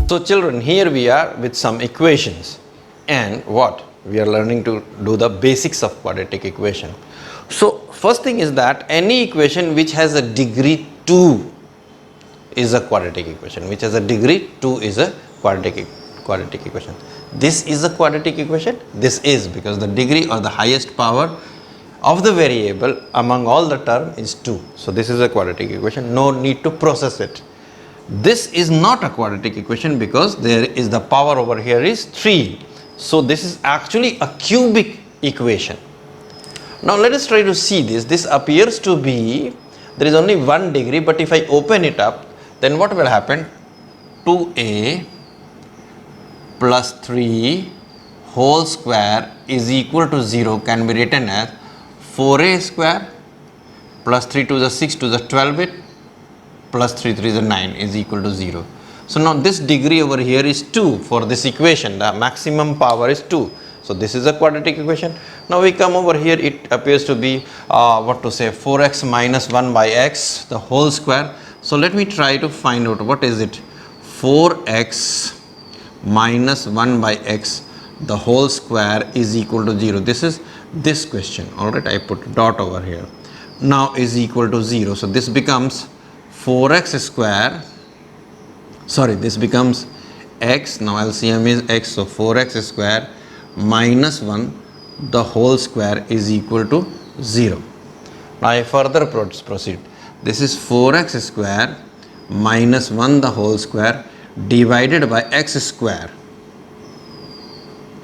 So children, here we are with some equations, and what? We are learning to do the basics of quadratic equation. So first thing is that any equation which has a degree 2 is a quadratic equation. Which has a degree 2 is a quadratic equation. This is a quadratic equation. This is because the degree or the highest power of the variable among all the term is 2. So this is a quadratic equation. No need to process it. This is not a quadratic equation because there is the power over here is 3. So this is actually a cubic equation. Now let us try to see this. This appears to be, there is only 1 degree, but if I open it up, then what will happen? 2a plus 3 whole square is equal to 0 can be written as 4a square plus 3 to the 6 to the 12 bit plus 3 3 is 9 is equal to 0. So now this degree over here is 2 for this equation. The maximum power is 2. So this is a quadratic equation. Now we come over here, it appears to be 4x minus 1 by x the whole square. So let me try to find out what is it. 4x minus 1 by x the whole square is equal to 0. This is this question. Alright, I put dot over here. Now is equal to 0. So this becomes 4x square, sorry, this becomes x, now LCM is x, so 4x square minus 1 the whole square is equal to 0. Now I further proceed. This is 4x square minus 1 the whole square divided by x square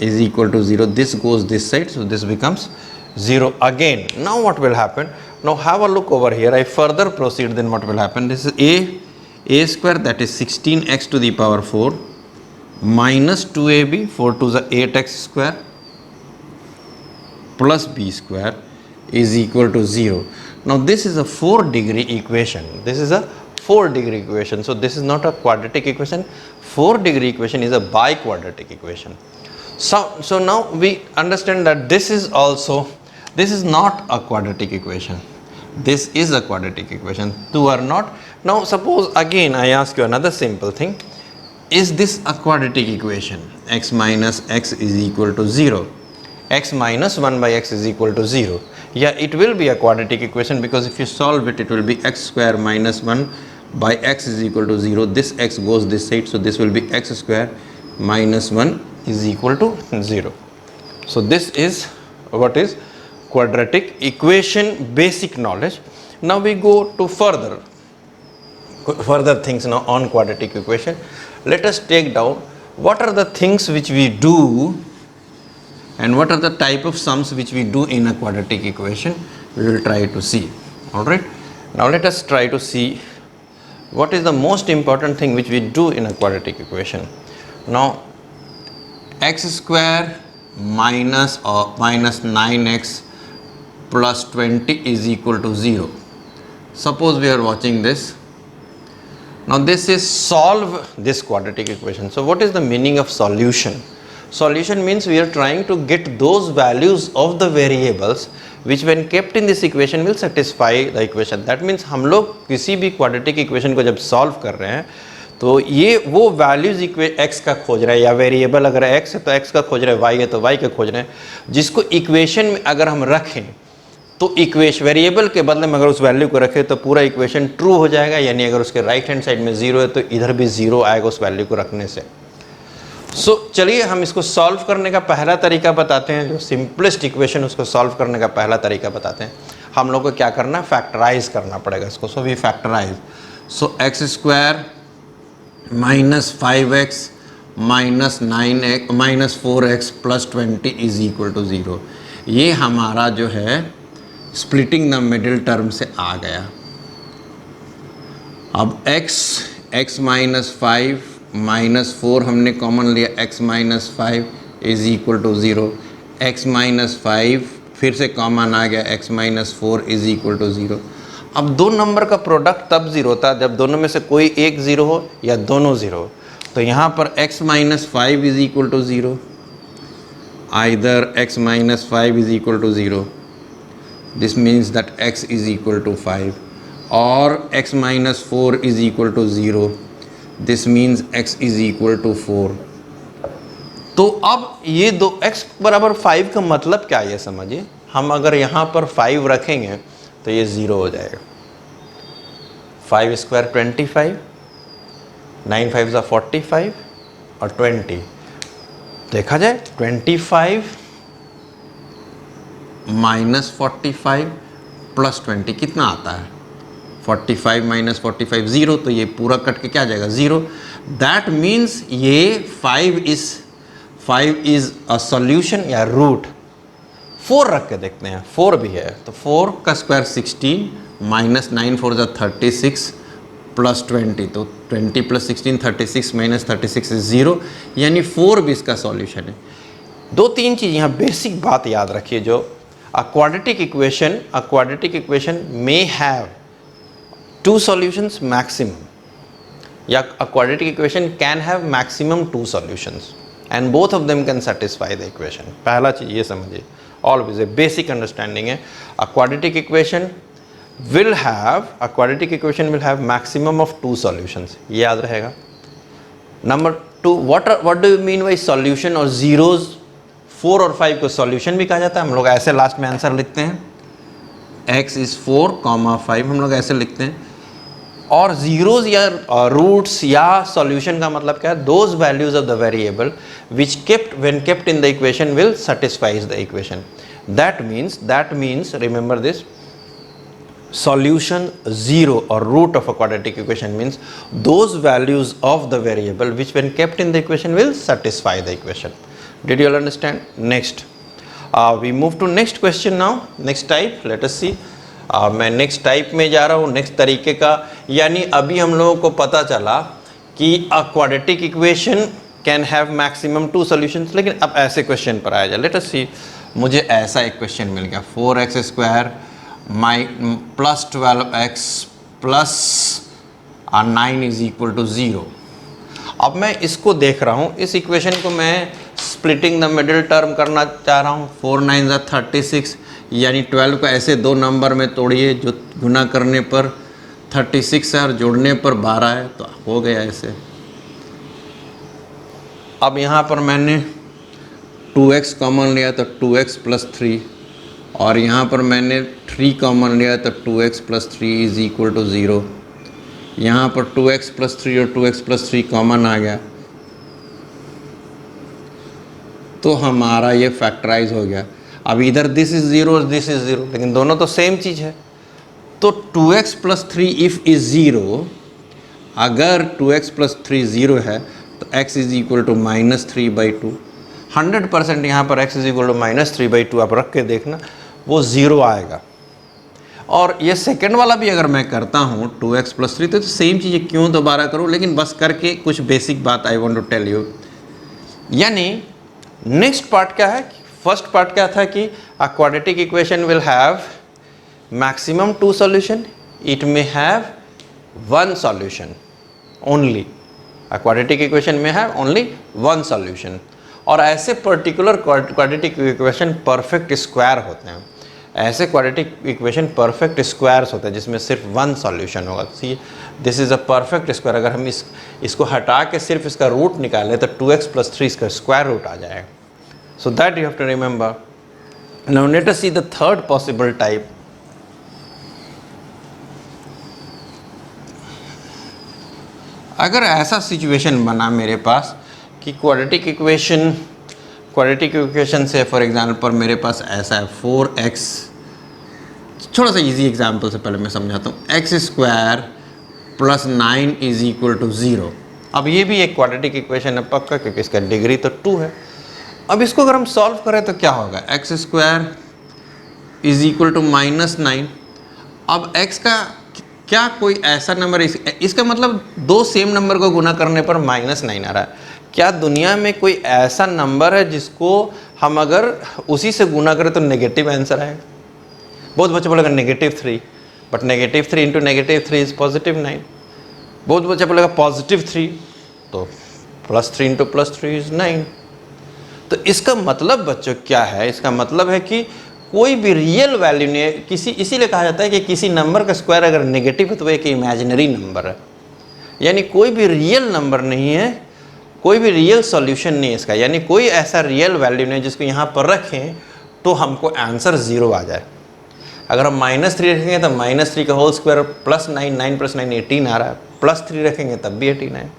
is equal to 0. This goes this side, so this becomes 0 again. Now what will happen? Now have a look over here. I further proceed, then what will happen? This is a square, that is 16x to the power 4 minus 2ab, 4 to the 8x square plus b square is equal to 0. Now this is a 4 degree equation. This is a 4 degree equation. So this is not a quadratic equation. 4 degree equation is a biquadratic equation. So now we understand that this is not a quadratic equation. This is a quadratic equation. Two are not. Now suppose again I ask you another simple thing. Is this a quadratic equation? X minus x is equal to 0. X minus 1 by x is equal to 0. Yeah, it will be a quadratic equation because if you solve it, it will be x square minus 1 by x is equal to 0. This x goes this side, so this will be x square minus 1 is equal to 0. So this is what is quadratic equation basic knowledge. Now we go to further things now on quadratic equation. Let us take down what are the things which we do and what are the type of sums which we do in a quadratic equation. We will try to see. Alright. Now let us try to see what is the most important thing which we do in a quadratic equation. Now x square minus 9x plus 20 is equal to 0. Suppose we are watching this. Now this is solve this quadratic equation. So what is the meaning of solution? Solution means we are trying to get those values of the variables which when kept in this equation will satisfy the equation. That means हम लोग किसी भी quadratic equation को जब solve कर रहे हैं तो ये वो वैल्यूज x का खोज रहे हैं, या वेरिएबल अगर x है तो x का खोज रहे हैं, y है तो y का खोज रहे हैं, जिसको इक्वेशन में अगर हम रखें तो इक्वेशन वेरिएबल के बदले में अगर उस वैल्यू को रखें तो पूरा इक्वेशन ट्रू हो जाएगा, यानी अगर उसके राइट हैंड साइड में 0 है तो इधर भी 0 आएगा उस वैल्यू को रखने से. सो चलिए हम इसको सॉल्व करने का पहला तरीका बताते हैं. जो सिंपलेस्ट इक्वेशन उसको सॉल्व करने का पहला तरीका बताते हैं. हम लोग को क्या करना है, फैक्टराइज करना पड़ेगा इसको. So we factorise. So x square minus 5x minus 9x minus 4x plus 20 is equal to 0. ये हमारा जो है स्प्लिटिंग द मिडिल टर्म से आ गया. अब x माइनस 5 माइनस 4 हमने कॉमन लिया, x minus 5 is equal to 0. x minus 5 फिर से कॉमन आ गया, x minus 4 is equal to 0. अब दो नंबर का प्रोडक्ट तब 0 होता है जब दोनों में से कोई एक 0 हो या दोनों 0 हो. तो यहाँ पर x minus 5 is equal to 0, either x minus 5 is equal to 0. This means that x is equal to 5 or x minus 4 is equal to 0. This means x is equal to 4। तो अब ये दो x बराबर 5 का मतलब क्या है ये समझिए। हम अगर यहाँ पर 5 रखेंगे तो ये 0 हो जाएगा। 5 स्क्वायर 25, 9 5 45 और 20। देखा जाए 25 माइनस 45 प्लस 20 कितना आता है? 45 माइनस 45 0, तो ये पूरा कट के क्या जाएगा? 0। दैट मीन्स ये 5 इज अ सॉल्यूशन या रूट। 4 रख के देखते हैं, 4 भी है तो 4 का स्क्वायर 16 माइनस 9 4 जा 36 प्लस 20, तो 20 प्लस 16 36 माइनस 36 इज 0, यानी 4 भी इसका सॉल्यूशन है। 2-3 चीज़ यहाँ बेसिक बात याद रखिए, जो a quadratic equation may have 2 solutions maximum, या a quadratic equation can have maximum 2 solutions and both of them can satisfy the equation। पहला चीज़ ये समझिए, always a basic understanding है, a quadratic equation will have maximum of 2 solutions, ये याद रहेगा। Number 2, what do you mean by solution और zeros? 4 और 5 को सॉल्यूशन भी कहा जाता है। हम लोग ऐसे लास्ट में आंसर लिखते हैं, x इज़ 4, 5 हम लोग ऐसे लिखते हैं। और जीरोज या रूट्स या सॉल्यूशन का मतलब क्या है? Those values of the variable which when kept in the equation will satisfies the equation. That means remember this, solution 0 or root of a quadratic equation means those values of the variable which when kept in the equation will satisfy the equation. Did you all understand? Next, we move to next question now. Next type, let us see. मैं next type में जा रहा हूँ, next तरीके का। यानी अभी हम लोगों को पता चला कि a quadratic equation can have maximum 2 solutions, लेकिन अब ऐसे question पर आया जाए। Let us see, मुझे ऐसा एक question मिल गया, 4x square plus 12x plus 9 is equal to 0। अब मैं इसको देख रहा हूँ, इस इक्वेशन को मैं स्प्लिटिंग द मिडिल टर्म करना चाह रहा हूँ। 4 9 जा 36, यानी 12 को ऐसे 2 नंबर में तोड़िए, जो गुना करने पर 36 है और जोड़ने पर 12 है, तो हो गया ऐसे। अब यहाँ पर मैंने 2x कॉमन लिया तो 2x प्लस 3, और यहाँ पर मैंने 3 कॉमन लिया तो 2x plus 3 is equal to 0। यहाँ पर 2x प्लस 3 और 2x प्लस 3 कॉमन आ गया, तो हमारा ये फैक्टराइज हो गया। अब इधर दिस इज 0 और दिस इज 0, लेकिन दोनों तो सेम चीज़ है। तो 2x प्लस 3 इफ़ इज 0, अगर 2x प्लस 3 0 है तो x इज इक्वल टू -3/2। 100% यहाँ पर x इज इक्वल टू -3/2 आप रख के देखना, वो 0 आएगा। और ये सेकंड वाला भी अगर मैं करता हूँ 2x प्लस 3, तो सेम चीज़, क्यों दोबारा करूँ, लेकिन बस करके कुछ बेसिक बात I want to tell you. यानी नेक्स्ट पार्ट क्या है? फर्स्ट पार्ट क्या था कि a quadratic equation will have maximum 2 solution, it may have 1 solution only. A quadratic equation may have only 1 solution. और ऐसे particular quadratic equation perfect square होते हैं। ऐसे क्वाड्रेटिक इक्वेशन परफेक्ट स्क्वायर्स होते हैं जिसमें सिर्फ 1 सॉल्यूशन होगा। See, this is a perfect square. अगर हम इसको हटा के सिर्फ इसका रूट निकालें तो 2x प्लस 3 इसका स्क्वायर रूट आ जाएगा। So that you have to remember. Now let us see the third possible type. अगर ऐसा सिचुएशन बना मेरे पास कि क्वाड्रेटिक इक्वेशन से फॉर एग्जांपल मेरे पास ऐसा है 4x, थोड़ा सा इजी एग्जांपल से पहले मैं समझाता हूँ, x square plus 9 is equal to 0। अब ये भी एक क्वाड्रेटिक इक्वेशन है पक्का, क्योंकि इसका डिग्री तो 2 है। अब इसको अगर हम सॉल्व करें तो क्या होगा? x square is equal to -9। अब x का क्या कोई ऐसा नंबर, इसका मतलब 2 सेम नंबर को गुना करने पर -9 आ रहा है। क्या दुनिया में कोई ऐसा नंबर है जिसको हम अगर उसी से गुना करें तो नेगेटिव आंसर आएगा? बहुत बच्चे बोलेगा -3, बट -3 इंटू -3 इज +9। बहुत बच्चे बोलेगा +3, तो +3 इंटू +3 इज 9। तो इसका मतलब बच्चों क्या है? इसका मतलब है कि कोई भी रियल वैल्यू नहीं है इसीलिए कहा जाता है कि किसी नंबर का स्क्वायर अगर नेगेटिव है तो वो एक इमेजिनरी नंबर है। यानी कोई भी रियल नंबर नहीं है, कोई भी रियल सॉल्यूशन नहीं है इसका, यानी कोई ऐसा रियल वैल्यू नहीं जिसको यहाँ पर रखें तो हमको आंसर 0 आ जाए। अगर हम -3 रखेंगे तो -3 का होल स्क्वायर +9, 9 + 9 18 आ रहा है, +3 रखेंगे तब भी 18 है।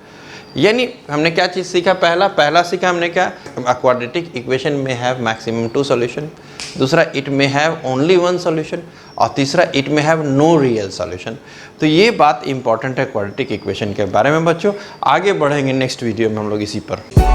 यानी हमने क्या चीज़ सीखा, पहला सीखा हमने क्या, अ quadratic equation may have maximum 2 solution, दूसरा इट में हैव ओनली 1 सॉल्यूशन, और तीसरा इट में हैव नो रियल सॉल्यूशन। तो ये बात इंपॉर्टेंट है क्वाड्रेटिक इक्वेशन के बारे में बच्चों। आगे बढ़ेंगे नेक्स्ट वीडियो में हम लोग इसी पर।